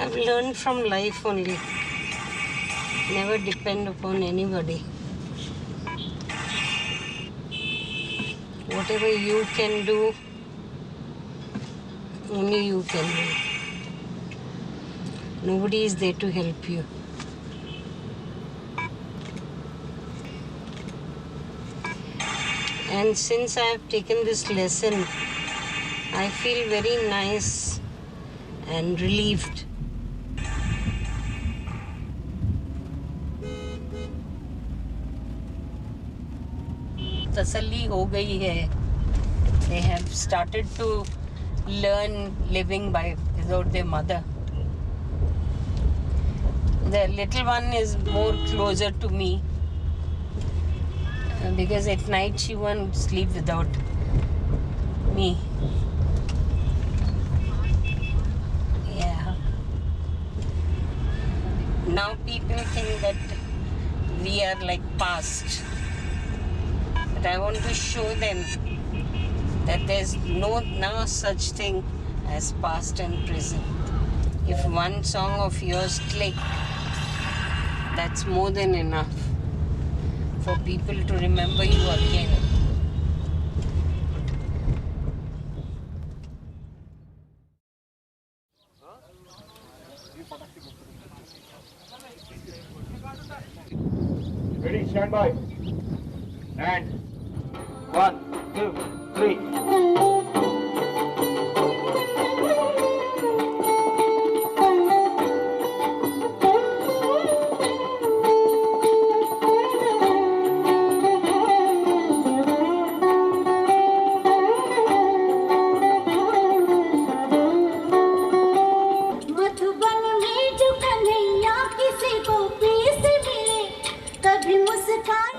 I've learned from life only. Never depend upon anybody. Whatever you can do, only you can do. Nobody is there to help you. And since I have taken this lesson, I feel very nice and relieved. तसल्ली हो गई है. They have started to learn living without their mother. The little one is more closer to me because at night she won't sleep without me. Yeah. Now people think that we are like past. But I want to show them that there's no such thing as past and present. If one song of yours click, that's more than enough for people to remember you again. Ready, stand by. And 1, 2, 3.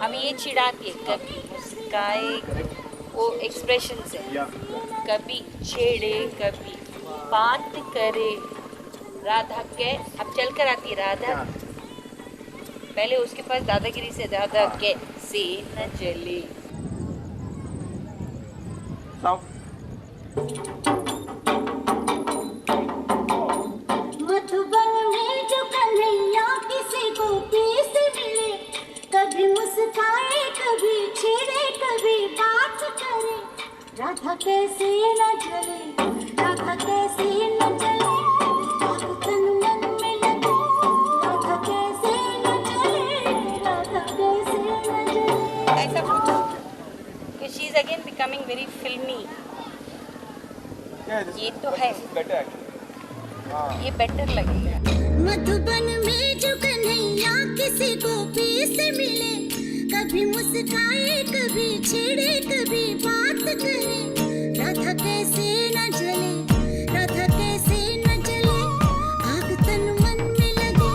हम ये चिढ़ा के कभी मुस्काए वो expression से, कभी छेड़े कभी बात करे, राधा के अब चल कर आती राधा, पहले उसके पास दादागिरी से राधा के से न जले. मधुबन में जो कन्हैया किसी को पीस मिले, कभी मुस्काए कभी छेड़े कभी बात करे, राधा कैसे न जले, राधा कैसे न जले, आग तन मन में लगे, राधा कैसे न जले, राधा कैसे न जले. ऐसा पूछो कि she is again becoming very filmy. ये तो है, ये बेटर लगेगा. मधुबन में जो कन्हैया किसी को पीस मिले, कभी मुस्काए कभी छेड़े कभी बात करे, राधा कैसे न जले, राधा कैसे न जले, आग तन मन में लगे,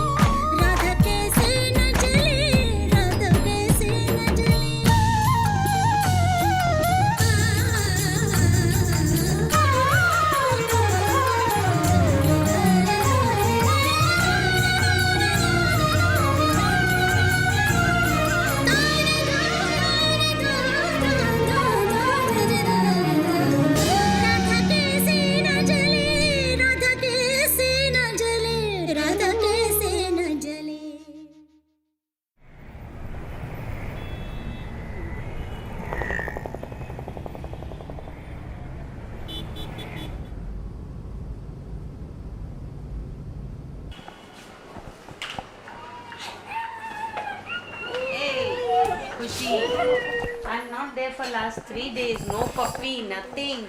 राधा कैसे न जले, राधा कैसे न जले. I'm not there for last 3 days. No puppy, nothing.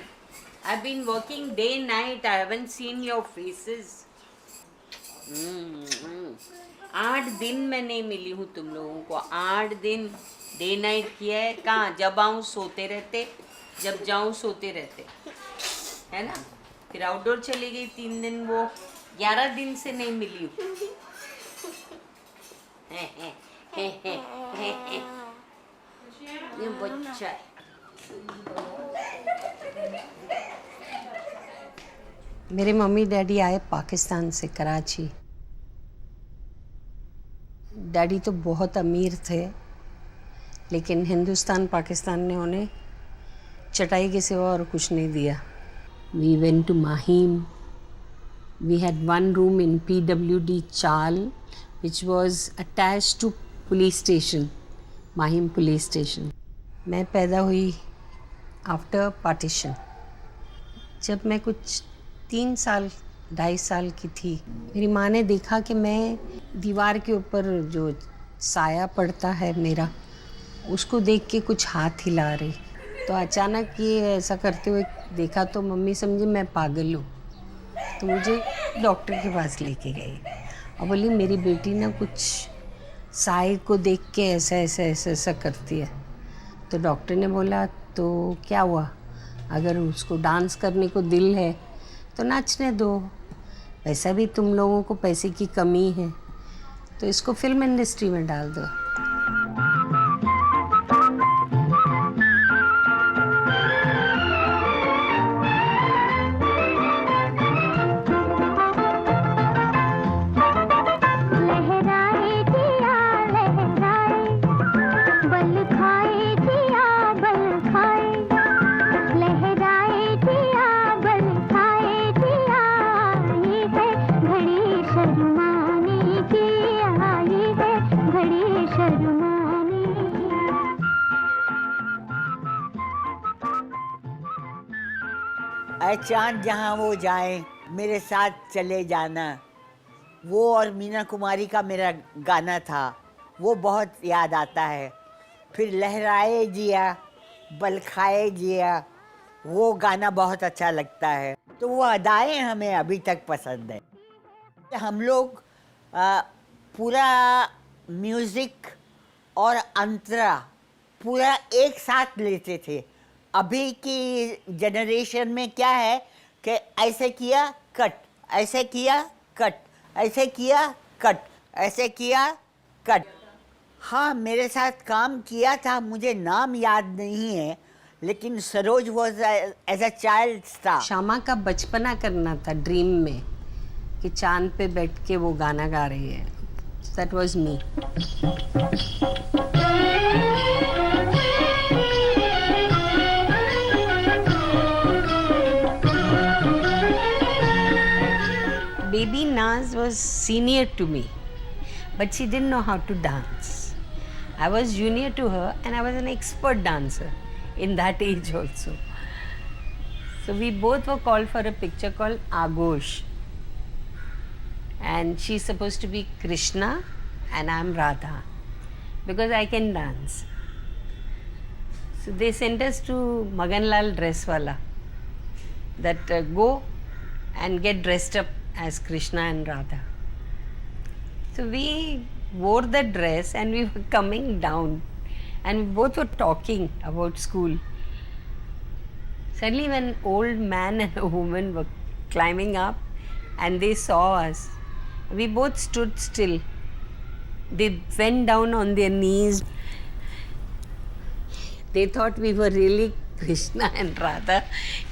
I've been working day night. I haven't seen your faces. 8 दिन मैं नहीं मिली हूँ तुम लोगों को. 8 दिन डे नाइट किया है. कहाँ जब आऊँ सोते रहते, जब जाऊँ सोते रहते, है ना. फिर आउटडोर चली गई 3 दिन. वो 11 दिन से नहीं मिली हूँ. ये बच्चा है. मेरे मम्मी डैडी आए पाकिस्तान से, कराची. डैडी तो बहुत अमीर थे, लेकिन हिंदुस्तान पाकिस्तान ने उन्हें चटाई के सिवा और कुछ नहीं दिया. We went to Mahim, We had one room in PWD Chal, which was attached to police station, Mahim police station. मैं पैदा हुई आफ्टर पार्टीशन. जब मैं कुछ 3 साल 2.5 साल की थी, मेरी माँ ने देखा कि मैं दीवार के ऊपर जो साया पड़ता है मेरा, उसको देख के कुछ हाथ हिला रही. तो अचानक ये ऐसा करते हुए देखा तो मम्मी समझी मैं पागल हूँ. तो मुझे डॉक्टर के पास लेके गई और बोली मेरी बेटी ना कुछ साए को देख के ऐसा करती है. तो डॉक्टर ने बोला तो क्या हुआ, अगर उसको डांस करने को दिल है तो नाचने दो, वैसा भी तुम लोगों को पैसे की कमी है तो इसको फिल्म इंडस्ट्री में डाल दो. चांद जहाँ वो जाए मेरे साथ चले जाना, वो और मीना कुमारी का मेरा गाना था, वो बहुत याद आता है. फिर लहराए जिया बल खाए जिया, वो गाना बहुत अच्छा लगता है. तो वो अदाएं हमें अभी तक पसंद है. हम लोग पूरा म्यूज़िक और अंतरा पूरा एक साथ लेते थे. अभी की जनरेशन में क्या है कि ऐसे किया कट, ऐसे किया कट, ऐसे किया कट, ऐसे किया कट. हाँ, मेरे साथ काम किया था, मुझे नाम याद नहीं है, लेकिन Saroj was as a child star. Shyama का बचपना करना था ड्रीम में कि चांद पे बैठ के वो गाना गा रही है. That was me. Baby Naz was senior to me, but she didn't know how to dance. I was junior to her and I was an expert dancer in that age also. So we both were called for a picture called Agosh. And she's supposed to be Krishna and I'm Radha because I can dance. So they sent us to Maganlal Dresswala that go and get dressed up as Krishna and Radha. So we wore the dress and we were coming down and we both were talking about school. Suddenly when old man and a woman were climbing up and they saw us, we both stood still. They went down on their knees. They thought we were really Krishna and Radha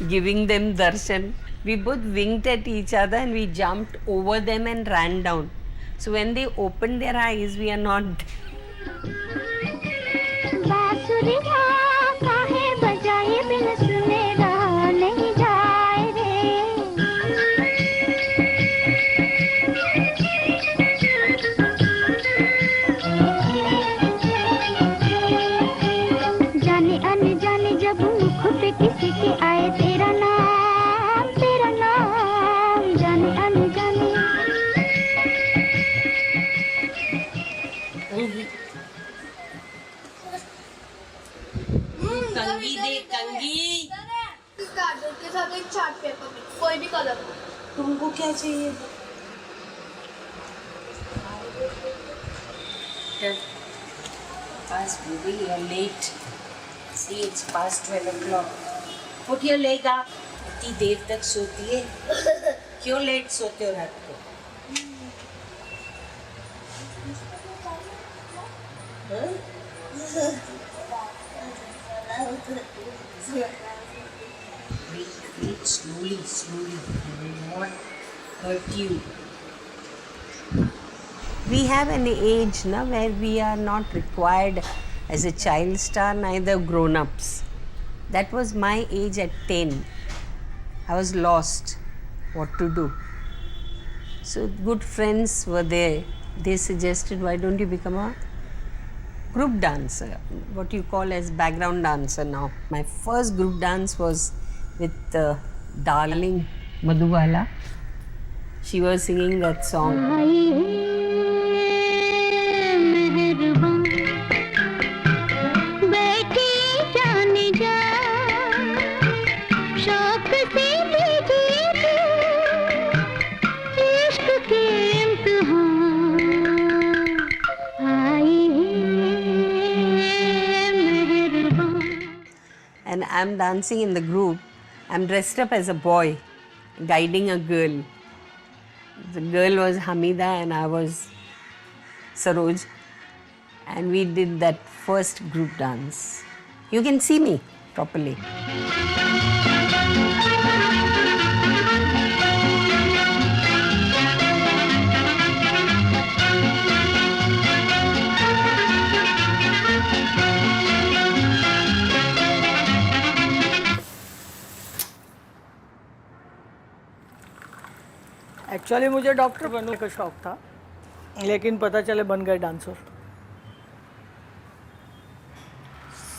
giving them darshan. We both winked at each other and we jumped over them and ran down. So when they opened their eyes, we are not chart paper में कोई भी colour. तुमको क्या चाहिए? Fast, baby, you're late. See, it's past 12 o'clock. Put your leg up. इतनी देर तक सोती है. क्यों लेट सोते हो रात को? Breathe slowly, slowly. I will not hurt you. We have an age now where we are not required as a child star, neither grown-ups. That was my age at 10. I was lost what to do. So good friends were there. They suggested, why don't you become a group dancer, what you call as background dancer now. My first group dance was with darling Madhubala. She was singing that song. And I'm dancing in the group. I'm dressed up as a boy, guiding a girl. The girl was Hamida and I was Saroj. And we did that first group dance. You can see me properly. Actually मुझे doctor बनने का शौक था, लेकिन पता चले बन गए डांसर।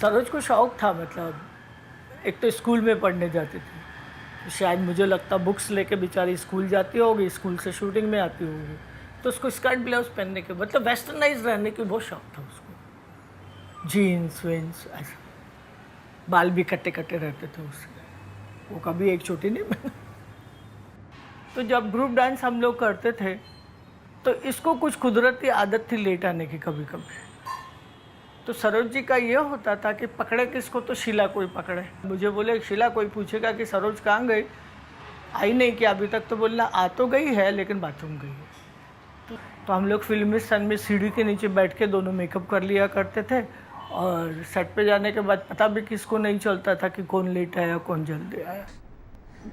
सरोज को शौक था, मतलब एक तो स्कूल में पढ़ने जाती थी, शायद मुझे लगता बुक्स लेके बेचारी स्कूल जाती होगी, स्कूल से शूटिंग में आती होगी, तो उसको स्कर्ट ब्लाउज पहनने के मतलब वेस्टर्नाइज रहने की बहुत शौक था उसको। जीन्स वीन्स ऐसा, बाल भी कट्टे कट्टे रहते थे उसके, वो कभी एक छोटी नहीं बना। तो जब ग्रुप डांस हम लोग करते थे तो इसको कुछ कुदरती आदत थी लेट आने की कभी कभी। तो सरोज जी का ये होता था कि पकड़े किसको, तो शीला कोई पकड़े। मुझे बोले शीला कोई पूछेगा कि सरोज कहाँ गई, आई नहीं कि अभी तक, तो बोलना आ तो गई है लेकिन बाथरूम गई है। तो हम लोग फिल्मी सन में सीढ़ी के नीचे बैठ के दोनों मेकअप कर लिया करते थे, और सेट पे जाने के बाद पता भी किसको नहीं चलता था कि कौन लेट आया कौन जल्दी आया।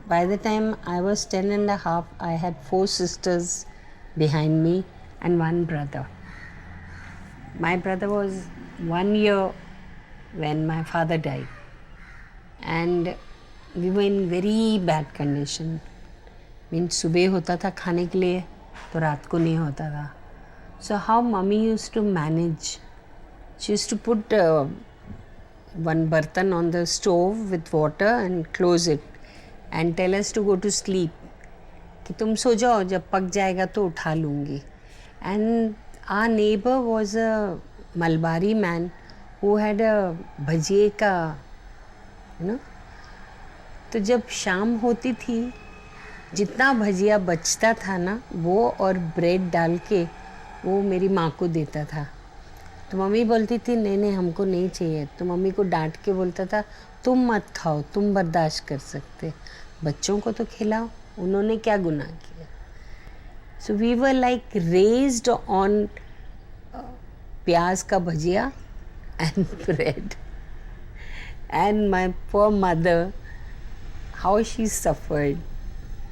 By the time I was 10 and a half, I had 4 sisters behind me and 1 brother. My brother was 1 year when my father died. And we were in very bad condition. Means सुबह होता था खाने के लिए तो रात को नहीं होता था. So how mommy used to manage? She used to put one bartan on the stove with water and close it. And tell us to go to sleep, कि तुम सो जाओ, जब पक जाएगा तो उठा लूँगी. And our neighbor was a Malbari man who had a भजिए का, you know. तो जब शाम होती थी, जितना भजिया बचता था ना, वो और ब्रेड डाल के वो मेरी माँ को देता था. तो मम्मी बोलती थी नहीं नहीं हमको नहीं चाहिए, तो मम्मी को डांट के बोलता था तुम मत खाओ, तुम बर्दाश्त कर सकते, बच्चों को तो खिलाओ, उन्होंने क्या गुनाह किया. So we were like raised on प्याज का bhajia and bread. And my poor mother, how she suffered.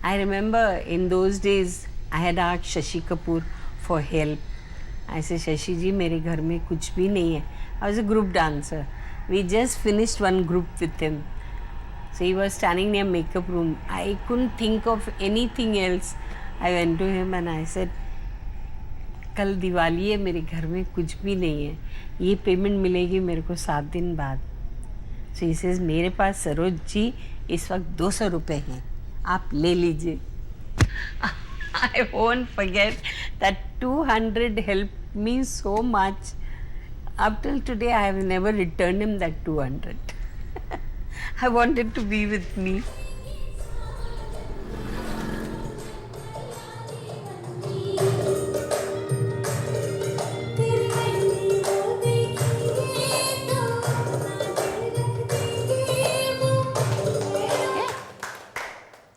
I remember in those days I had asked Shashi Kapoor for help. ऐसे शशि जी मेरे घर में कुछ भी नहीं है. I was a group dancer. We just finished one group with him. So he was standing near makeup room. I couldn't think of anything else. I went to him and I said, कल दिवाली है, मेरे घर में कुछ भी नहीं है, ये पेमेंट मिलेगी मेरे को 7 दिन बाद. So he says, मेरे पास सरोज जी इस वक्त 200 रुपये हैं, आप ले लीजिए. I won't forget that 200 helped me so much. Up till today, I have never returned him that 200. I wanted to be with me.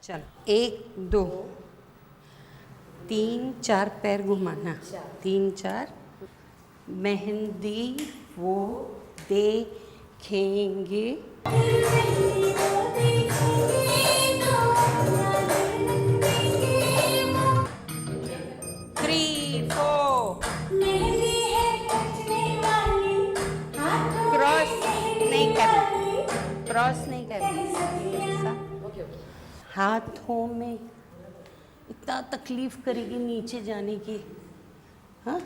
चलो 1 2 3 4 पैर घुमाना, 3 4. मेहंदी वो देखेंगे, 3 4. क्रॉस नहीं करनी, हाथों में इतना तकलीफ करेगी नीचे जाने की। हाँ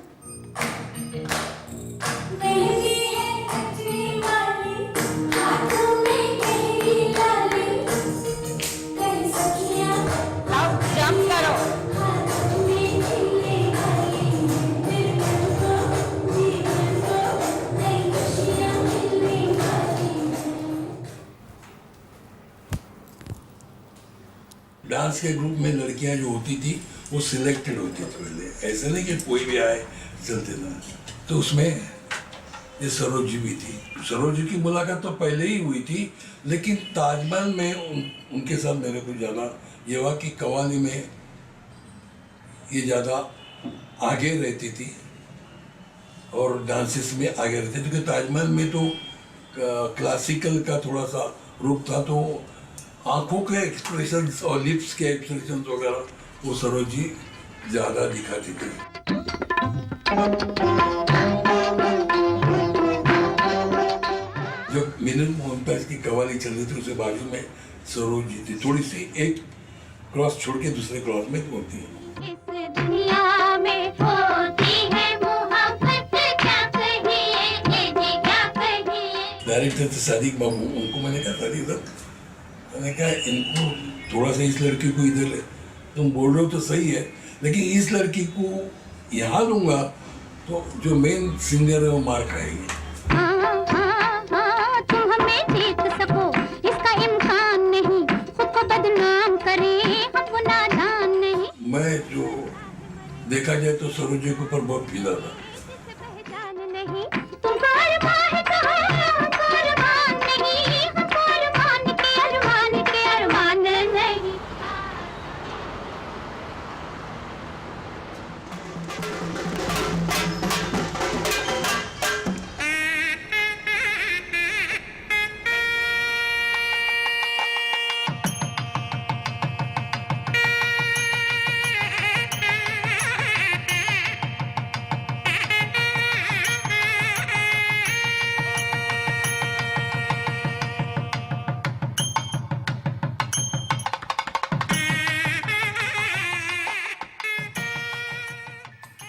मेहंदी है कचरी वाली, हाथों में गहरी लाली, कहीं सखियां अब जंप करो। हाथों में खिलने वाली, फिर मन को जीवन को नई खुशियां मिलने वाली। डांस के ग्रुप में लड़कियां जो होती थी वो सिलेक्टेड होती थी पहले, ऐसा नहीं कि कोई भी आए चलते था। तो उसमें ये सरोज जी भी थी। सरोज जी की मुलाकात तो पहले ही हुई थी, लेकिन ताजमहल में उनके साथ मेरे को जाना ये हुआ कि कव्वाली में ये ज़्यादा आगे रहती थी और डांसेस में आगे रहती थी, क्योंकि ताजमहल में तो क्लासिकल का थोड़ा सा रूप था, तो आंखों के एक्सप्रेशंस और लिप्स के एक्सप्रेशंस वगैरह वो सरोज जी ज़्यादा दिखाती थी। जब मिलन मोहनदास की कव्वाली चल रही थी उसके बाजू में सरोज जी थी, थोड़ी सी एक क्रॉस छोड़ के दूसरे क्रॉस में होती है। इस दुनिया में होती है मोहब्बत, क्या कहिए ये जी क्या कहिए। डायरेक्टर थे सादिक बाबू, उनको मैंने कहा सादिक साहब, मैंने कहा इनको थोड़ा सा इस लड़की को इधर ले, तुम बोल रहे हो तो सही है, लेकिन इस लड़की को यहाँ लूँगा तो जो मेन सिंगर है वो मार खाएगी। तुम हमें जीत सको इसका इम्कान नहीं, खुद को बदनाम करें हम वो नादान नहीं। मैं जो देखा जाए तो सरोज जी के ऊपर बहुत फीला था। पहचान नहीं तुमको अरमान कहो, हमको अरमान नहीं, हमको अरमान के अरमान नहीं।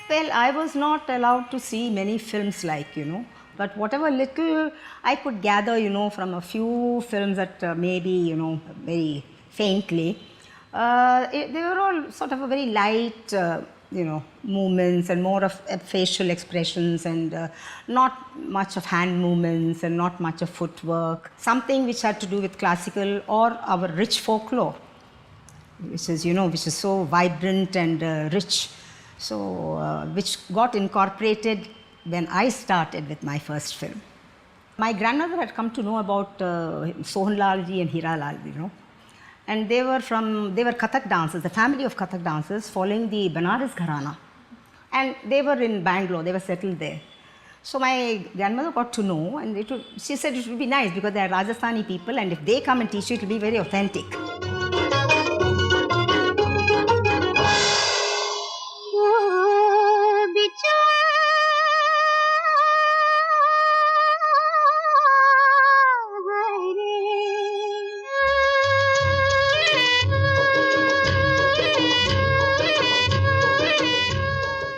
Well, I was not allowed to see many films but whatever little I could gather, from a few films that maybe, very faintly, they were all sort of a very light, movements and more of facial expressions and not much of hand movements and not much of footwork. Something which had to do with classical or our rich folklore, which is so vibrant and rich. So, which got incorporated when I started with my first film. My grandmother had come to know about Sohanlal ji and Hiralal, and they were Kathak dancers, the family of Kathak dancers following the Banaras Gharana, and they were in Bangalore, they were settled there. So my grandmother got to know, and she said it would be nice because they are Rajasthani people, and if they come and teach you, it will be very authentic.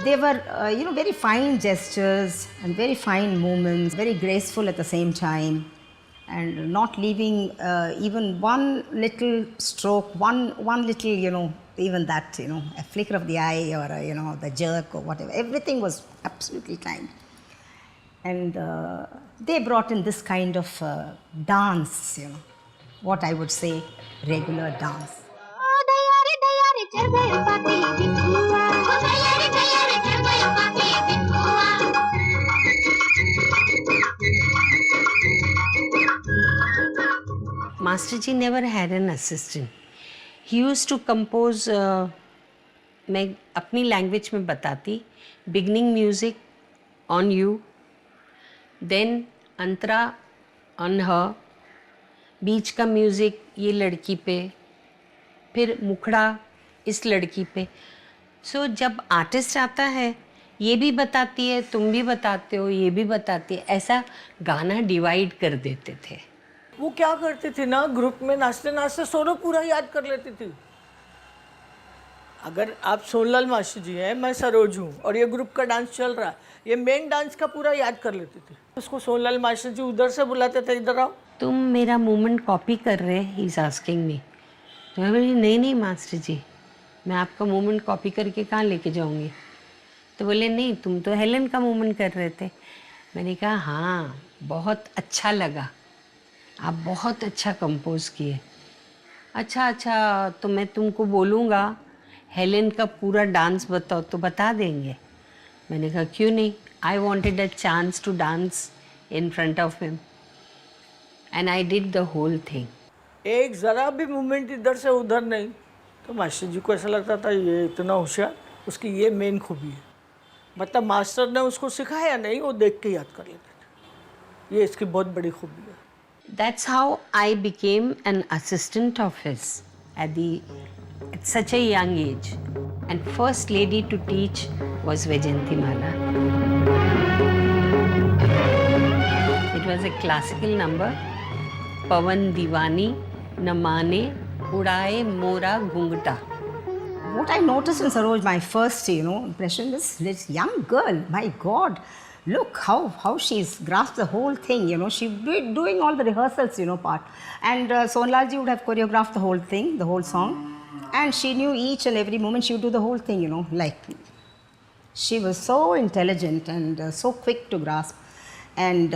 They were, very fine gestures and very fine movements, very graceful at the same time, and not leaving even one little stroke, one little, even that, a flicker of the eye or, the jerk or whatever. Everything was absolutely timed. And they brought in this kind of dance, what I would say, regular dance. Master ji never had an assistant. He used to compose, मैं अपनी language में बताती, beginning music on you, then Antara on her, बीच का music ये लड़की पे, फिर मुखड़ा इस लड़की पे. सो जब आर्टिस्ट आता है ये भी बताती है, तुम भी बताते हो, ये भी बताती है, ऐसा गाना डिवाइड कर देते थे. वो क्या करती थी ना, ग्रुप में नाचते नाचते सोलो पूरा याद कर लेती थी. अगर आप सोनलाल मास्टर जी हैं, मैं सरोज हूँ और ये ग्रुप का डांस चल रहा है, ये मेन डांस का पूरा याद कर लेते थे। उसको सोनलाल मास्टर जी उधर से बुलाते थे, इधर आओ। तुम मेरा मूवमेंट कॉपी कर रहे हैं, ही इज आस्किंग मी। तो मैं बोली नहीं मास्टर जी, मैं आपका मूवमेंट कॉपी करके कहाँ लेके जाऊँगी। तो बोले नहीं, तुम तो हेलन का मूवमेंट कर रहे थे। मैंने कहा हाँ, बहुत अच्छा लगा, आप बहुत अच्छा कंपोज किए। अच्छा, तो मैं तुमको बोलूँगा हेलेन का पूरा डांस बताओ, तो बता देंगे। मैंने कहा क्यों नहीं, I wanted a chance to dance in front of him and I did the whole thing. एक ज़रा भी मूवमेंट इधर से उधर नहीं, तो मास्टर जी को ऐसा लगता था ये इतना होशियार, उसकी ये मेन खूबी है। मतलब मास्टर ने उसको सिखाया नहीं, वो देख के याद कर लेते थे, ये इसकी बहुत बड़ी खूबी है। That's how I became an assistant of his at such a young age. And first lady to teach was Vajayanti Mala. It was a classical number, Pavan Diwani Namane Udaye Mora Gungta. What I noticed in Saroj, my first, impression was this young girl. My God, look how she's grasped the whole thing. She's doing all the rehearsals, part. And Sonlalji would have choreographed the whole thing, the whole song. And she knew each and every moment. She would do the whole thing, like she was so intelligent and so quick to grasp. And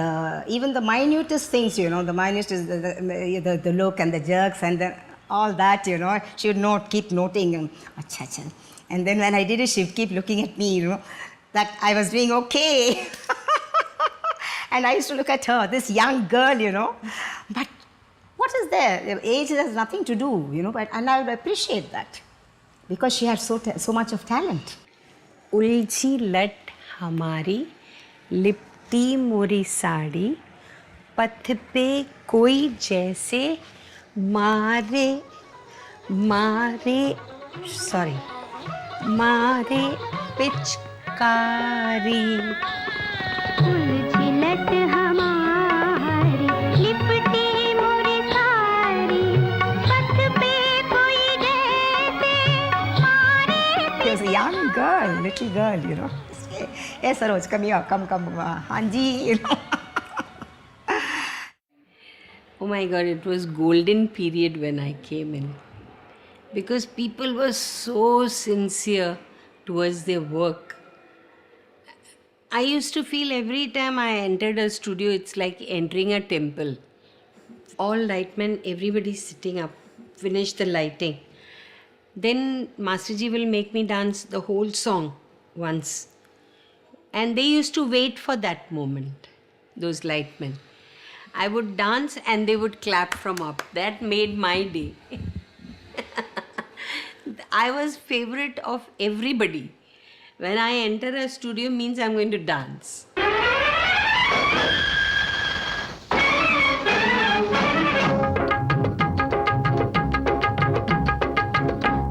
even the minutest things, the minutest, the look and the jerks and all that, she would keep noting. Acha. And then when I did it, she would keep looking at me, that I was doing okay. And I used to look at her, this young girl, But what is there? Age has nothing to do, and I would appreciate that because she had so much of talent. उलझी लट हमारी लिपटी मोरी साड़ी, पथ पे कोई जैसे मारे पिचकारी। उलझी लट हमारी लिपटी मोरी साड़ी, पथ पे कोई जैसे मारे। She was a young girl, little girl, Yes, Saroj, come here, come, Hanji, Oh my God, it was golden period when I came in, because people were so sincere towards their work. I used to feel every time I entered a studio, it's like entering a temple. All lightmen, everybody sitting up, finish the lighting. Then Masterji will make me dance the whole song once. And they used to wait for that moment, those lightmen. I would dance and they would clap from up. That made my day. I was favorite of everybody. When I enter a studio means I'm going to dance.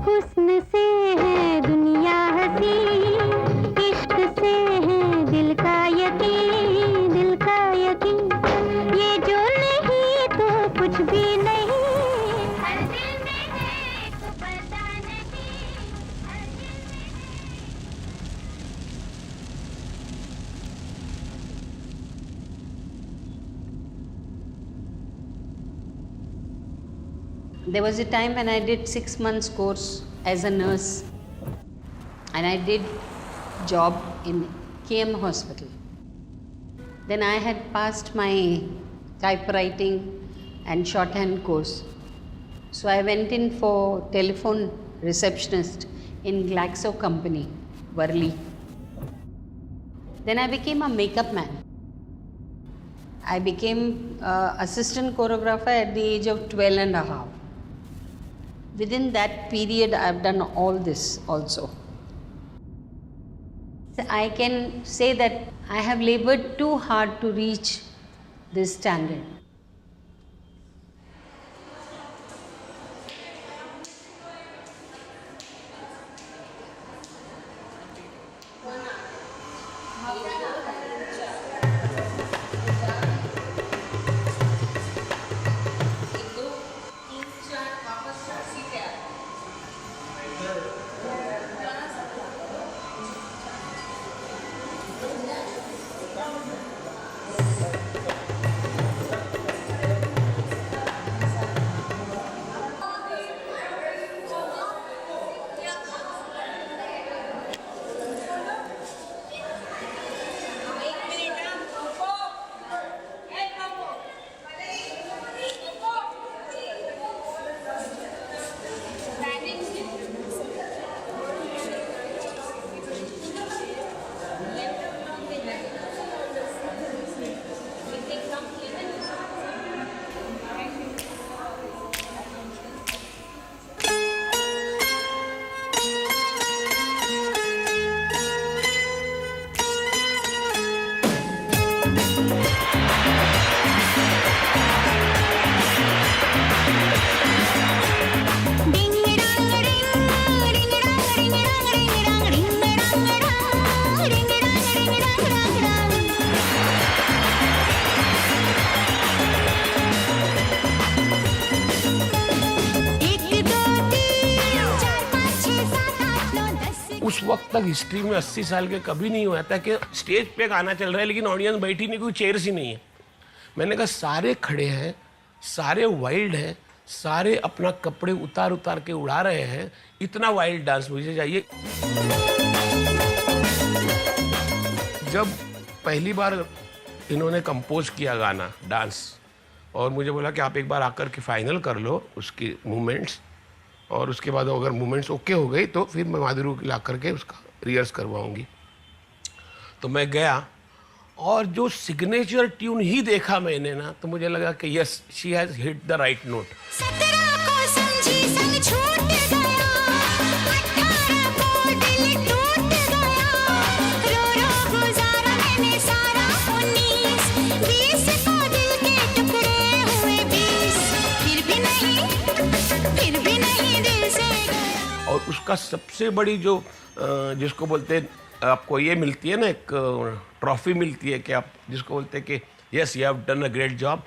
हुस्न से है दुनिया हसी, इश्क से है दिल का यकीन, ये जो नहीं तो कुछ भी नहीं, हर दिल में है तो पता नहीं, हर दिल में है। There was a time when I did 6 months course as a nurse, and I did job in KM hospital. Then I had passed my typewriting and shorthand course. So I went in for telephone receptionist in Glaxo company, Worli. Then I became a makeup man. I became assistant choreographer at the age of 12 and a half. Within that period, I've done all this also. I can say that I have labored too hard to reach this standard. उस वक्त तक history में 80 साल के कभी नहीं हुआ था कि स्टेज पे गाना चल रहा है लेकिन ऑडियंस बैठी नहीं, कोई चेयर्स ही नहीं है। मैंने कहा सारे खड़े हैं, सारे वाइल्ड हैं, सारे अपना कपड़े उतार उतार के उड़ा रहे हैं, इतना वाइल्ड डांस मुझे चाहिए। जब पहली बार इन्होंने कंपोज किया गाना डांस और मुझे बोला कि आप एक बार आकर के फाइनल कर लो उसकी मूवमेंट्स, और उसके बाद अगर मूवमेंट्स ओके हो गई तो फिर मैं माधुरी को ला करके उसका रिहर्स करवाऊंगी। तो मैं गया और जो सिग्नेचर ट्यून ही देखा मैंने ना, तो मुझे लगा कि yes, she has hit the right note. और उसका सबसे बड़ी जो जिसको बोलते हैं, आपको ये मिलती है ना, एक ट्रॉफी मिलती है कि आप जिसको बोलते हैं कि yes you have done a great job.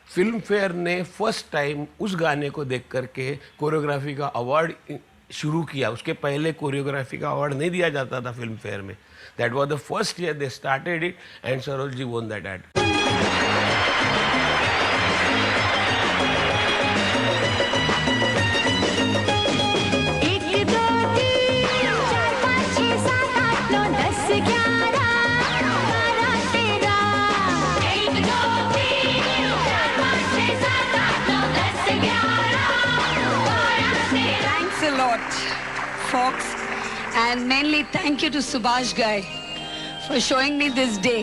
Film fair ने फर्स्ट टाइम उस गाने को देख करके कोरियोग्राफी का अवार्ड शुरू किया। उसके पहले कोरियोग्राफी का अवार्ड नहीं दिया जाता था फिल्म फेयर में। That was the first year they started it and Saroj ji won that award. Folks, and mainly thank you to Subhash Guy for showing me this day.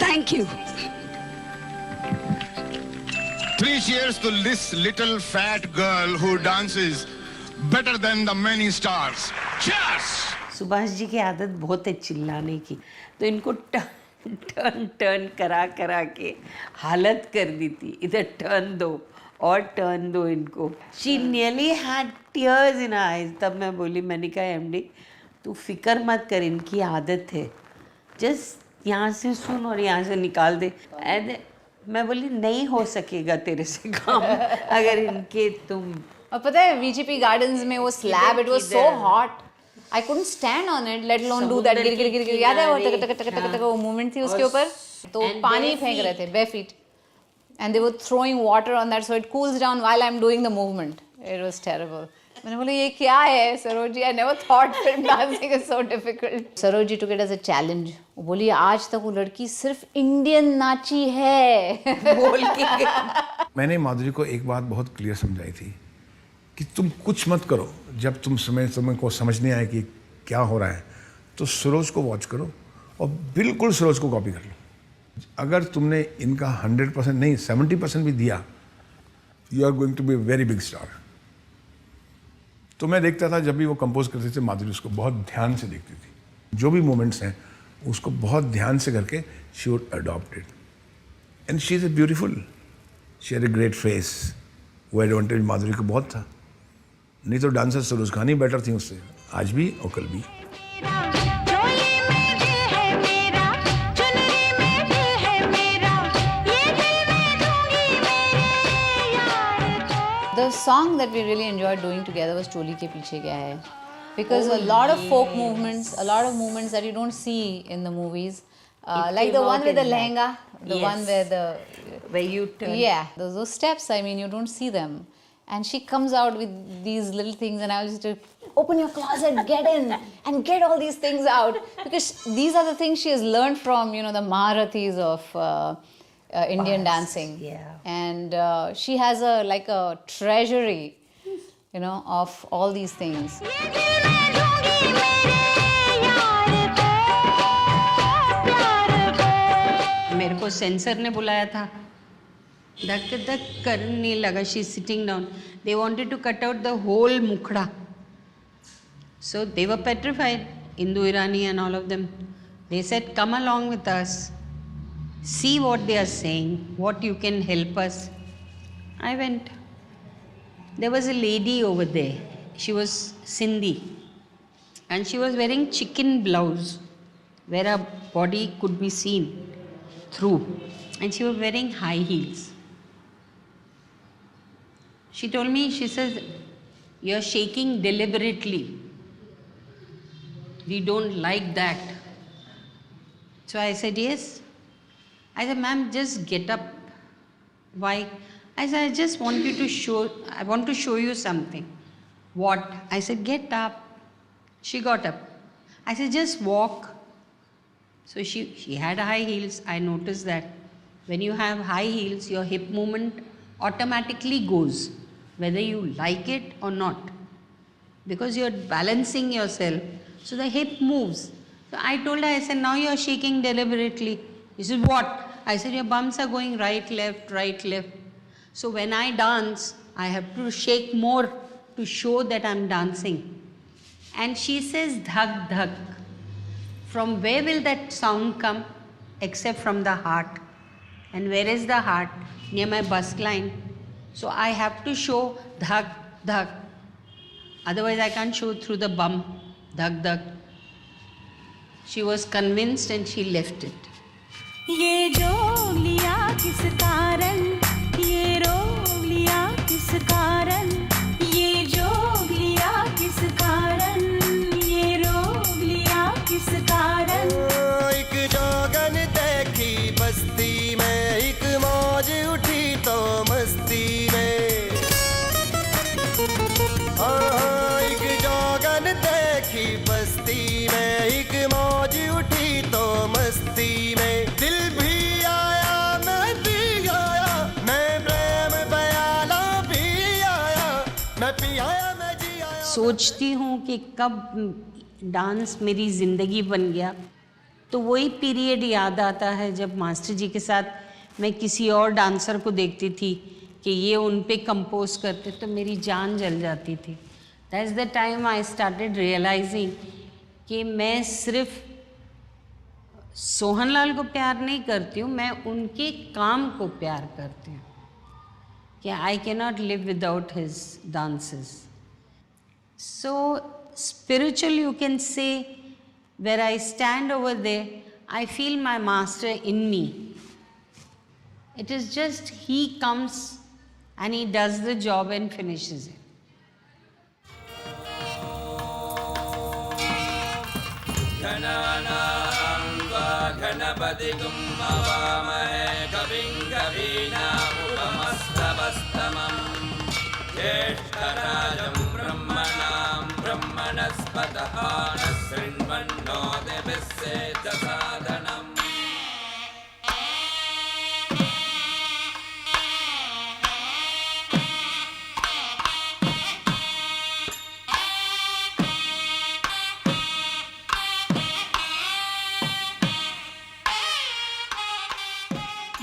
Thank you. 3 cheers to this little fat girl who dances better than the many stars. Cheers! Subhash ji की आदत बहुत है चिल्लाने की, तो इनको turn turn करा करा के हालत कर दी थी। इधर टर्न दो और टर्न दो इनको। She nearly had tears in eyes. तब मैं बोली, मैंने कहा एमडी तू फिक्र मत कर, इनकी आदत है, जस्ट यहाँ से सुन और यहाँ से निकाल दे। मैं बोली नहीं हो सकेगा तेरे से काम अगर इनके तुम। और पता है वीजीपी गार्डन्स में वो slab, it was so hot, I couldn't stand on it, let alone do that. गिर गिर गिर गिर याद है वो टक टक टक टक वो मूवमेंट थी उसके ऊपर, तो पानी फेंक रहे थे bare feet and they were throwing water on that so it cools down while I'm doing the movement. It was terrible. मैंने बोला ये क्या है Saroj ji, I never thought film dancing is so difficult. Saroj ji took it as a challenge. वो बोली आज तक वो लड़की सिर्फ इंडियन नाची है बोल के। मैंने माधुरी को एक बात बहुत क्लियर समझाई थी कि तुम कुछ मत करो, जब तुम समय को समझ नहीं आए कि क्या हो रहा है तो सरोज को वॉच करो और बिल्कुल सरोज को कॉपी कर लो। अगर तुमने इनका 100% नहीं 70% भी दिया, you are going to be very big star. तो मैं देखता था जब भी वो कंपोज करते थे, माधुरी उसको बहुत ध्यान से देखती थी, जो भी मोमेंट्स हैं उसको बहुत ध्यान से करके she would adopt it and she is a beautiful, she had a great face. वो एडवांटेज माधुरी को बहुत था, नहीं तो डांसर सरोज खान ही बेटर थी उससे, आज भी और कल भी। The song that we really enjoyed doing together was Choli Ke Piche Kya Hai, because a lot of folk movements, a lot of movements that you don't see in the movies, like the one with the lehenga, the one where you turn. Yeah, those steps, I mean, you don't see them. And she comes out with these little things and I was just open your closet, get in and get all these things out, because these are the things she has learned from, you know, the Maharathis of Indian dancing. Yeah. And she has like a treasury, you know, of all these things. मेरे को sensor ने बुलाया था, धक धक करने लगा। She sitting down, they wanted to cut out the whole मुखड़ा, so they were petrified, Indu Irani and all of them. They said, come along with us, see what they are saying, what you can help us. I went. There was a lady over there, she was Sindhi and she was wearing chicken blouse where her body could be seen through, and she was wearing high heels. She told me, she says, you're shaking deliberately. We don't like that. So I said, yes. I said, ma'am, just get up. Why? I said, I just want you to I want to show you something. What? I said, get up. She got up. I said, just walk. So she had high heels. I noticed that when you have high heels, your hip movement automatically goes, whether you like it or not. Because you're balancing yourself, so the hip moves. So I told her, I said, now you're shaking deliberately. She said, what? I said, your bums are going right, left, right, left. So when I dance, I have to shake more to show that I'm dancing. And she says, dhak, dhak. From where will that sound come? Except from the heart. And where is the heart? Near my bust line. So I have to show dhak, dhak. Otherwise I can't show through the bum. Dhak, dhak. She was convinced and she left it. ये जो लिया किस कारण, ये रोग लिया किस कारण, ये जो लिया किस कारण, ये रोग लिया किस कारण। एक जोगन देखी बस्ती में, एक मौज उठी तो मस्ती में। एक जोगन देखी बस्ती में, एक मौज उठी तो मस्ती में। दिल भी आया, मैं भी आया, मैं प्रेम बयाला भी आया, मैं पियाया, मैं जी आया। सोचती हूँ कि कब डांस मेरी ज़िंदगी बन गया, तो वही पीरियड याद आता है जब मास्टर जी के साथ मैं किसी और डांसर को देखती थी कि ये उन पे कंपोज करते, तो मेरी जान जल जाती थी। That's the time I started realizing कि मैं सिर्फ सोहनलाल को प्यार नहीं करती हूँ, मैं उनके काम को प्यार करती हूँ कि I cannot live without his dances. So spiritual you can say, where I stand over there, I feel my master in me. It is just he comes and he does the job and finishes it.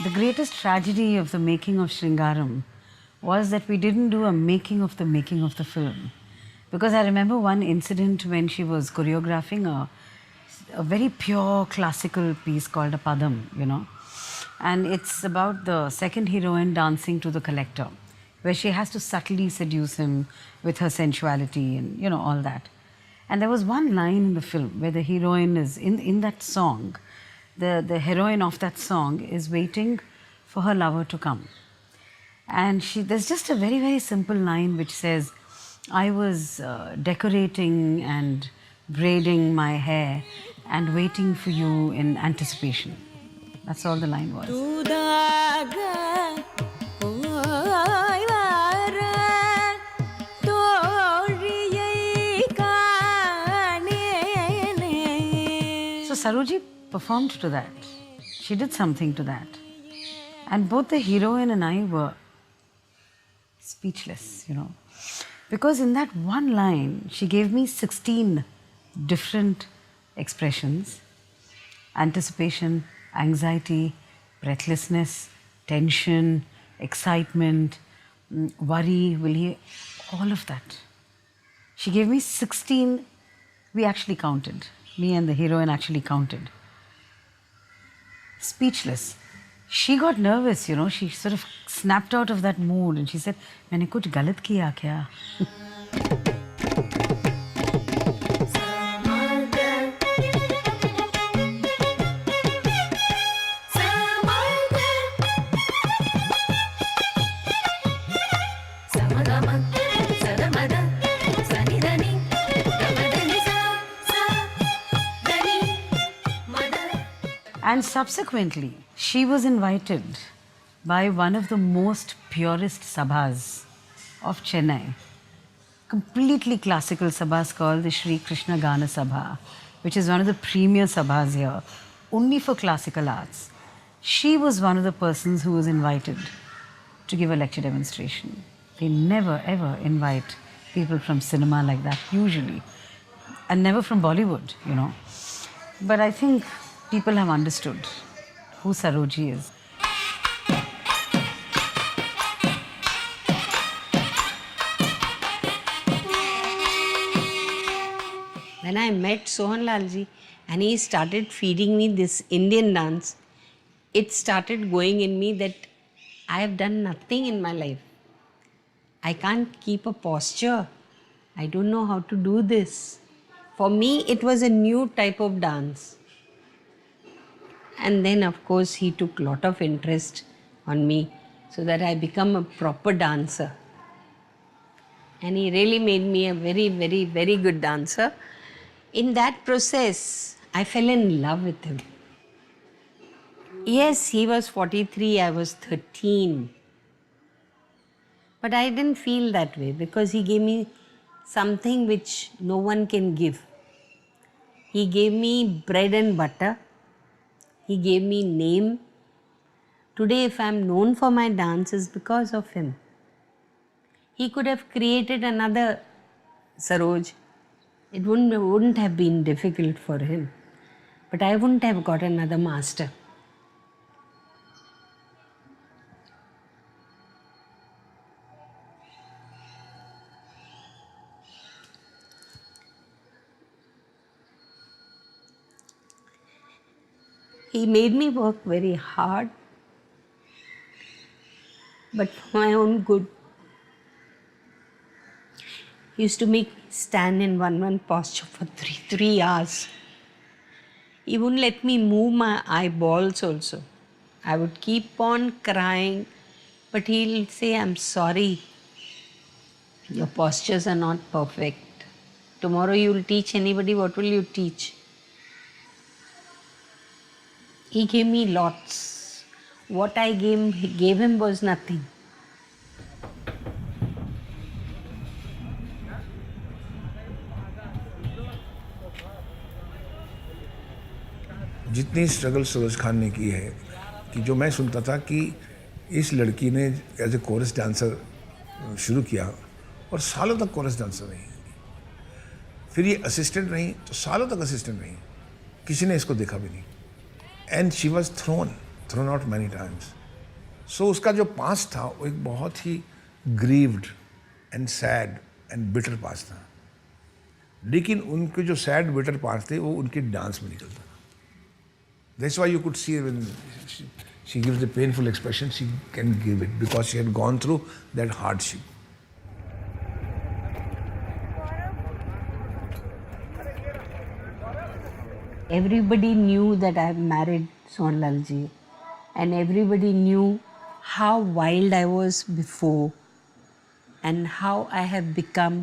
The greatest tragedy of the making of Shringaram was that we didn't do a making of the film. Because I remember one incident when she was choreographing a very pure classical piece called a Padam, you know. And it's about the second heroine dancing to the collector, where she has to subtly seduce him with her sensuality and, you know, all that. And there was one line in the film where the heroine is, in that song, the heroine of that song is waiting for her lover to come. And there's just a very, very simple line which says, I was decorating and braiding my hair and waiting for you in anticipation. That's all the line was. So Saroji performed to that. She did something to that. And both the heroine and I were speechless, you know. Because in that one line, she gave me 16 different expressions: anticipation, anxiety, breathlessness, tension, excitement, worry, all of that. She gave me 16, we actually counted. Me and the heroine actually counted. Speechless. She got nervous, you know, she sort of snapped out of that mood and she said, मैंने कुछ गलत किया क्या? And subsequently, she was invited by one of the most purest sabhas of Chennai, completely classical sabhas called the Sri Krishna Gana Sabha, which is one of the premier sabhas here, only for classical arts. She was one of the persons who was invited to give a lecture demonstration. They never ever invite people from cinema like that, usually, and never from Bollywood, you know. But I think people have understood who Saroj is. When I met Sohanlalji and he started feeding me this Indian dance, it started going in me that I have done nothing in my life. I can't keep a posture. I don't know how to do this. For me, it was a new type of dance. And then, of course, he took a lot of interest on me so that I become a proper dancer. And he really made me a very, very, very good dancer. In that process, I fell in love with him. Yes, he was 43, I was 13. But I didn't feel that way because he gave me something which no one can give. He gave me bread and butter. He gave me name. Today, if I'm known for my dance, it's because of him. He could have created another Saroj. It wouldn't have been difficult for him. But I wouldn't have got another master. He made me work very hard, but for my own good. He used to make me stand in one posture for three hours. He wouldn't let me move my eyeballs also. I would keep on crying, but he'll say, I'm sorry, your postures are not perfect. Tomorrow you'll teach anybody, what will you teach? He gave me lots. What I gave him was nothing. जितनी struggle Saroj Khan ने की है कि जो मैं सुनता था कि इस लड़की ने एज ए कोरस डांसर शुरू किया और सालों तक कोरस डांसर रही, फिर ये असिस्टेंट रही तो सालों तक असिस्टेंट रही, किसी ने इसको देखा भी नहीं. And she was thrown out many times. So उसका जो पास्ट था वो एक बहुत ही grieved and sad and bitter past था, लेकिन उनके जो सैड बिटर पास्ट थे वो उनके डांस में निकलता था. That's why you could see her when she gives the painful expression, she can give it because she had gone through that hardship. Everybody knew that I had married Sohanlalji, and everybody knew how wild I was before and how I have become.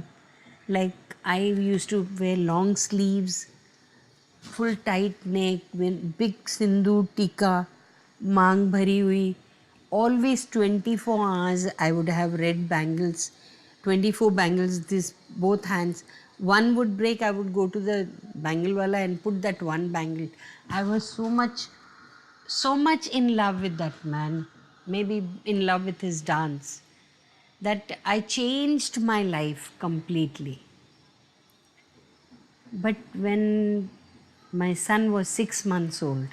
Like I used to wear long sleeves, full tight neck, with big sindoor tika, maang bhari hui. Always 24 hours I would have red bangles, 24 bangles, this both hands. One would break, I would go to the bangle wala and put that one bangle. I was so much in love with that man, maybe in love with his dance, that I changed my life completely. But when my son was 6 months old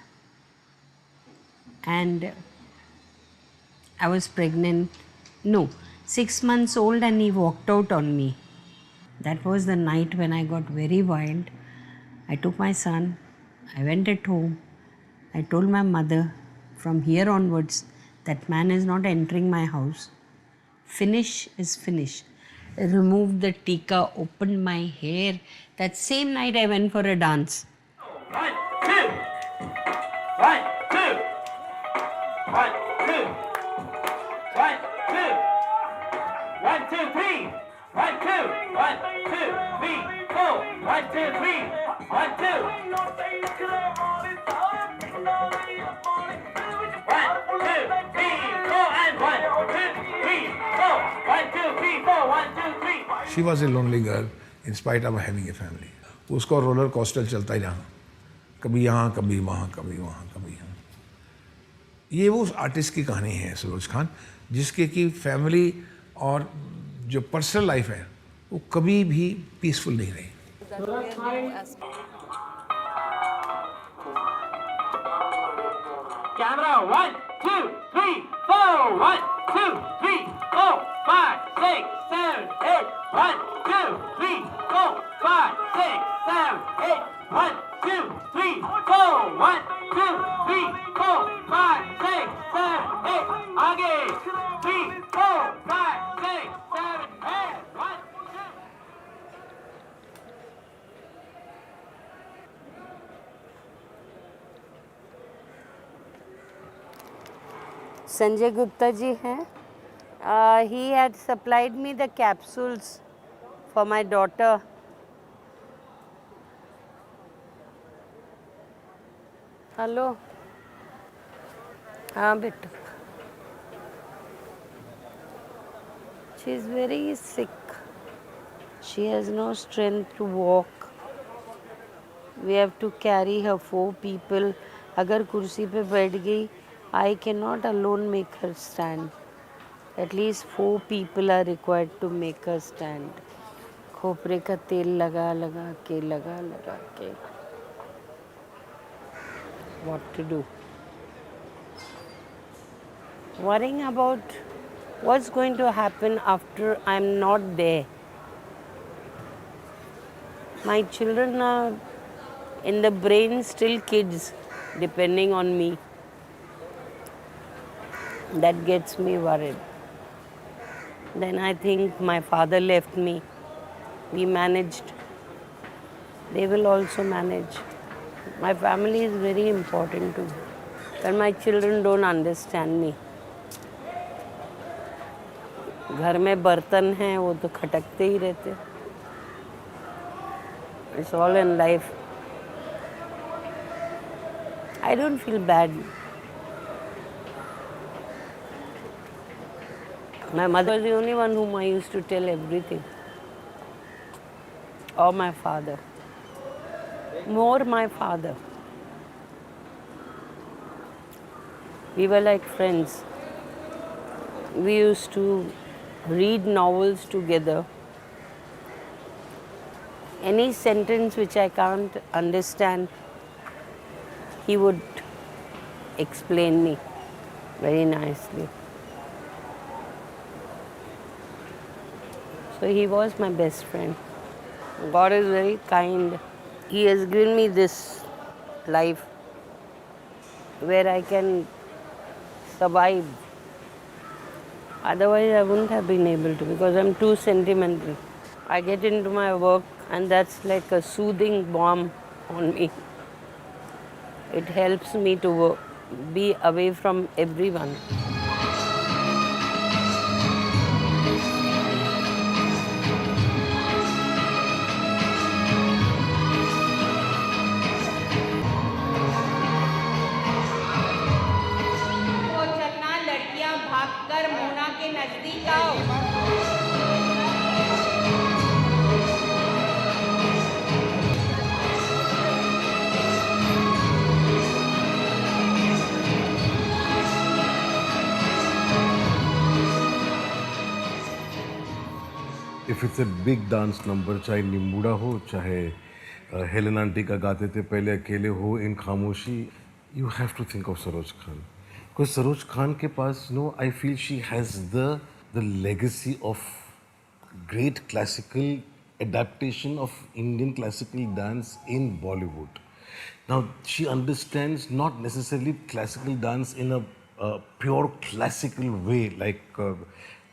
and I was pregnant, 6 months old, and he walked out on me. That was the night when I got very wild. I took my son, I went at home, I told my mother, from here onwards, that man is not entering my house. Finish is finish. I removed the tika, opened my hair. That same night I went for a dance. 1, 2. 1, 2. 1, 2. 1, 2. 1, 2, 3. 1, 2. 1, 2, 3, 4. 1, 2, 3. 1, 2. She was a lonely girl in spite of having a family. उसका roller coaster चलता ही रहा, कभी यहाँ कभी वहाँ कभी वहाँ कभी यहाँ. ये वो आर्टिस्ट की कहानी है सरोज खान, जिसके कि फैमिली और जो पर्सनल लाइफ है वो कभी भी पीसफुल नहीं रही. Camera, 1, 2, 3, 4, 1, 2, 3, 4, 5, 6, 7, 8, 1, 2, 3, 4, 5, 6, 7, 8, 1, 2, 3, 4, 1, 2, 3, 4, 5, 6, 7, 8, आगे 3, 4, 5, 6, 7, 8, 1, 2. Sanjay Gupta ji hai. He had supplied me the capsules for my daughter. Hello. हाँ बेटा. She is very sick. She has no strength to walk. We have to carry her 4 people. अगर कुर्सी पे बैठ गई, I cannot alone make her stand. At least 4 people are required to make her stand. खोपरे का तेल लगा के. What to do? Worrying about what's going to happen after I'm not there. My children are in the brain still kids, depending on me. That gets me worried. Then I think my father left me. We managed. They will also manage. My family is very important to me. But my children don't understand me. घर में बर्तन हैं वो तो खटकते ही रहते. It's all in life. I don't feel bad. My mother was the only one whom I used to tell everything. Or my father. More my father. We were like friends. We used to read novels together. Any sentence which I can't understand, he would explain me very nicely. So he was my best friend. God is very kind. He has given me this life where I can survive. Otherwise I wouldn't have been able to, because I'm too sentimental. I get into my work and that's like a soothing balm on me. It helps me to be away from everyone. If it's a big dance number, चाहे निम्बूडा हो, चाहे Helen aunty का गाते थे पहले अकेले हो इन खामोशी, you have to think of Saroj Khan. Because Saroj Khan के पास, I feel she has the legacy of great classical adaptation of Indian classical dance in Bollywood. Now, she understands not necessarily classical dance in a pure classical way, like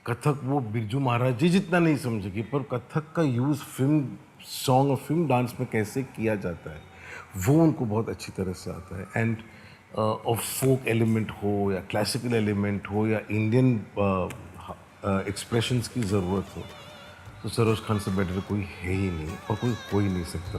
Kathak वो बिरजू महाराज जी जितना नहीं समझेगी, पर कथक का use film song और film dance में कैसे किया जाता है वो उनको बहुत अच्छी तरह से आता है. एंड ऑफ फोक एलिमेंट हो या क्लासिकल एलिमेंट हो या इंडियन एक्सप्रेशंस की ज़रूरत हो, तो सरोज खान से बेटर कोई है ही नहीं और कोई हो ही नहीं सकता.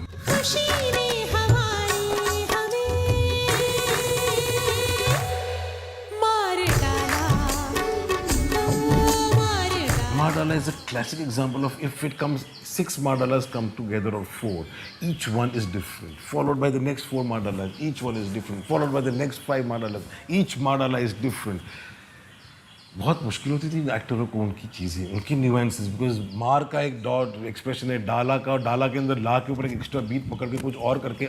mandala is a classic example of if it comes, 6 mandalas come together or 4, each one is different, followed by the next 4 mandalas, each one is different, followed by the next 5 mandalas, each mandala is different. बहुत मुश्किल होती थी एक्टरों को उनकी चीज़ें, उनकी nuances, because मार का एक डॉट एक्सप्रेशन है, डाला का, और डाला के अंदर ला के ऊपर एक एक्स्ट्रा बीट पकड़ के कुछ और करके,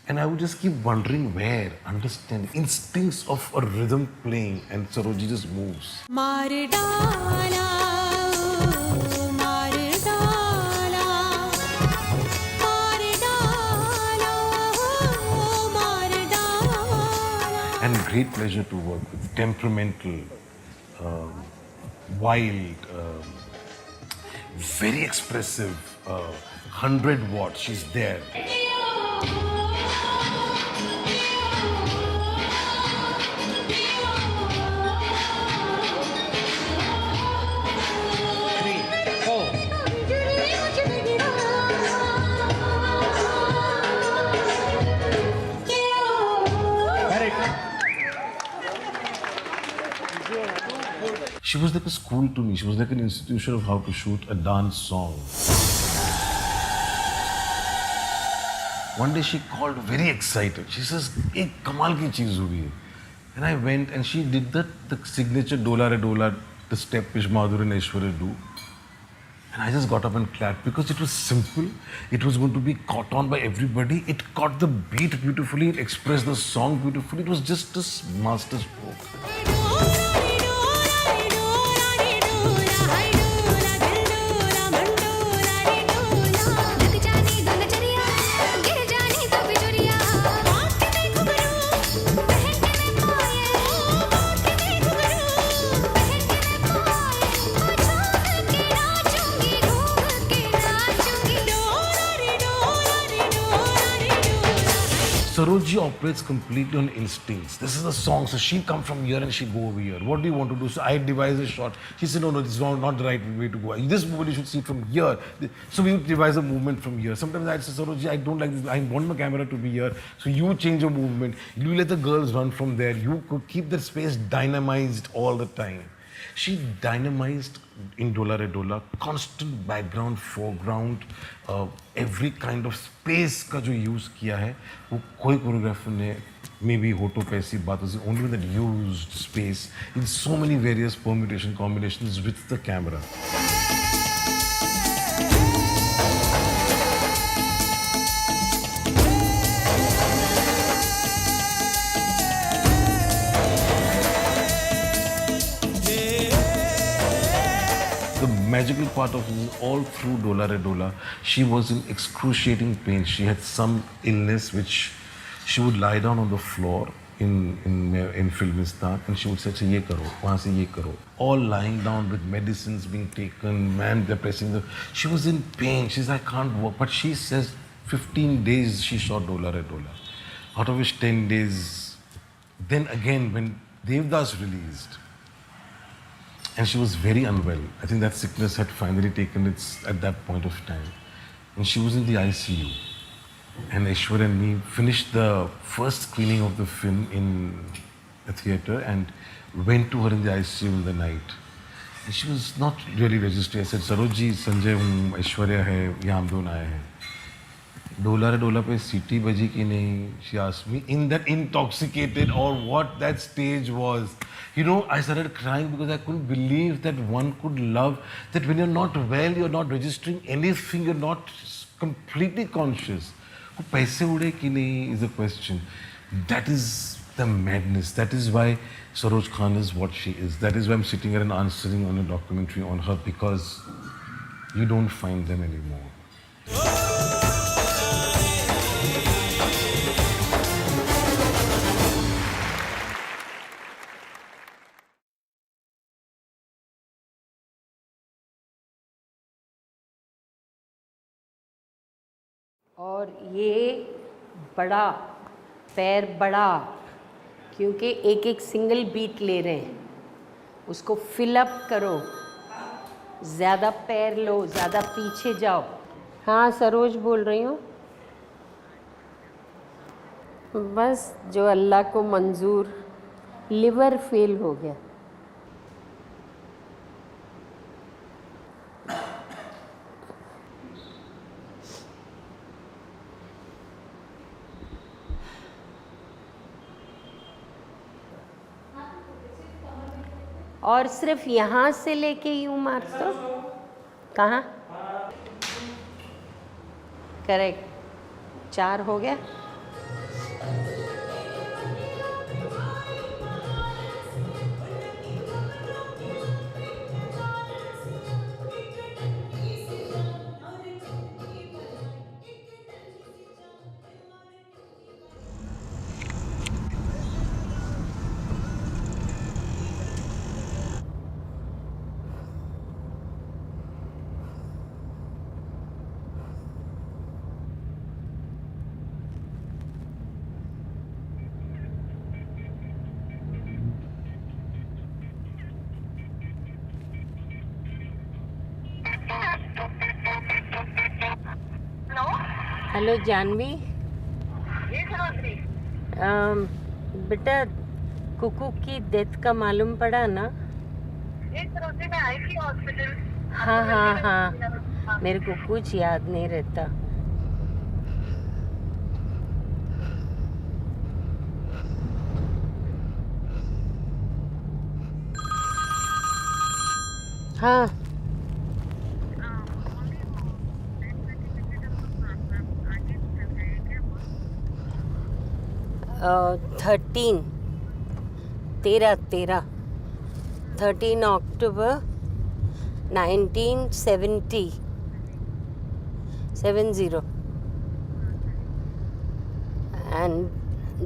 and I would just keep wondering where, understand, instincts of a rhythm playing, and Saroj just moves. मार डाला, मार डाला, मार डाला, मार डाला. And great pleasure to work with temperamental, wild, very expressive, 100 watts, she's there. She was like a school to me. She was like an institution of how to shoot a dance song. One day she called very excited. She says, "Ek kamal ki cheez hui hai." And I went and she did the signature Dola Re Dola, the step which Madhuri and Aishwarya do. And I just got up and clapped because it was simple. It was going to be caught on by everybody. It caught the beat beautifully. It expressed the song beautifully. It was just a master stroke. Saroj operates completely on instincts. This is a song, so she'll come from here and she'll go over here. What do you want to do? So I devise a shot. She said, no, this is not the right way to go. This movement you should see from here. So we would devise a movement from here. Sometimes I'd say, Saroj, I don't like this. I want my camera to be here. So you change your movement. You let the girls run from there. You could keep the space dynamized all the time. She dynamized in Dola Re Dola, constant background, foreground, every kind of space का जो use किया है, वो कोई choreographer ने, maybe होटो पे ऐसी बात होती, only one that used space in so many various permutation combinations with the camera. The magical part of it is all through Dola Re Dola, she was in excruciating pain. She had some illness which she would lie down on the floor in Filmistan and she would say, ye karo, wahan se ye karo. All lying down with medicines being taken, man, they're pressing the... She was in pain. She says, I can't walk. But she says 15 days she shot Dola Re Dola. Out of which 10 days, then again when Devdas released, and she was very unwell. I think that sickness had finally taken its at that point of time. And she was in the ICU. And Aishwarya and me finished the first screening of the film in a theatre and went to her in the ICU in the night. And she was not really registering. I said, Saroj ji, Sanjay Aishwarya hai, yahan hum dono aaye hain. Dola Re Dola pe city baji ki nahi? She asked me, in that intoxicated or what that stage was. You know, I started crying because I couldn't believe that one could love, that when you're not well, you're not registering anything, you're not completely conscious. Wo paise ude ki nahi is a question. That is the madness. That is why Saroj Khan is what she is. That is why I'm sitting here and answering on a documentary on her, because you don't find them anymore. और ये बड़ा पैर बड़ा, क्योंकि एक एक single beat ले रहे हैं, उसको फिल अप करो, ज़्यादा पैर लो, ज़्यादा पीछे जाओ. हाँ सरोज बोल रही हूँ. बस जो अल्लाह को मंजूर, लिवर फेल हो गया. और सिर्फ यहाँ से लेके यूँ मार दो। कहाँ? करेक्ट, 4 हो गया। हेलो जानवी। बेटा कुकू की डेथ का मालूम पड़ा ना? मैं आई थी हॉस्पिटल। हाँ, मेरे को कुछ याद नहीं रहता। हाँ, 13 October 1970 and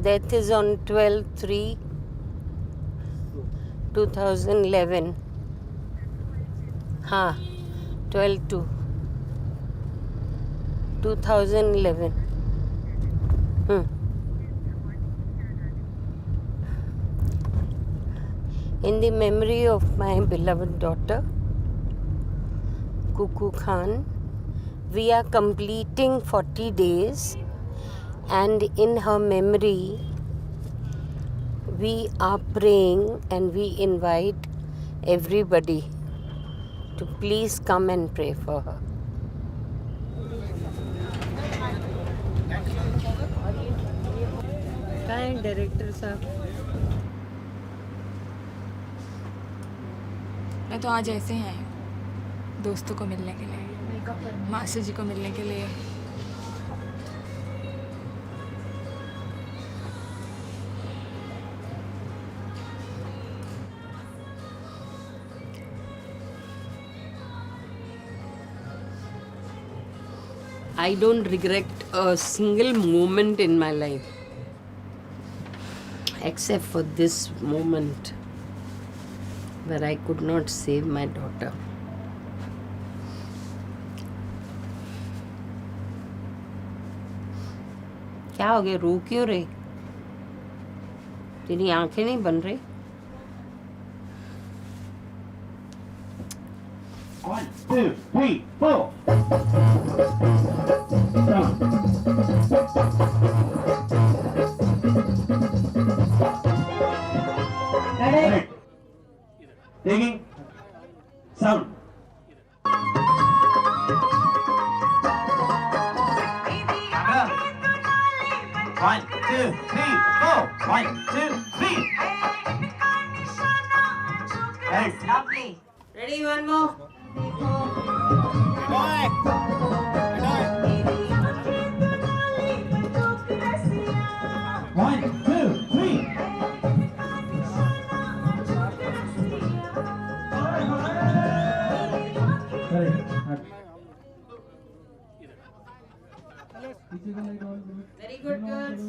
death is on 12/3/2011. हाँ, 12/2/2011. In the memory of my beloved daughter, Kuku Khan, we are completing 40 days, and in her memory, we are praying and we invite everybody to please come and pray for her. कहाँ है director साहब? मैं तो आज ऐसे ही आई हूँ दोस्तों को मिलने के लिए, मासी जी को मिलने के लिए। I don't regret a single moment in my life except for this moment where I could not save my daughter. क्या हो गया, रो क्यों रही? तेरी आंखें नहीं बन रही? 1, 2, 3, 4. Ready? Taking sound. 1, 2, 3, 4. 1, 2, 3. That's lovely. Ready, one more. One, two, three. Very good, girls.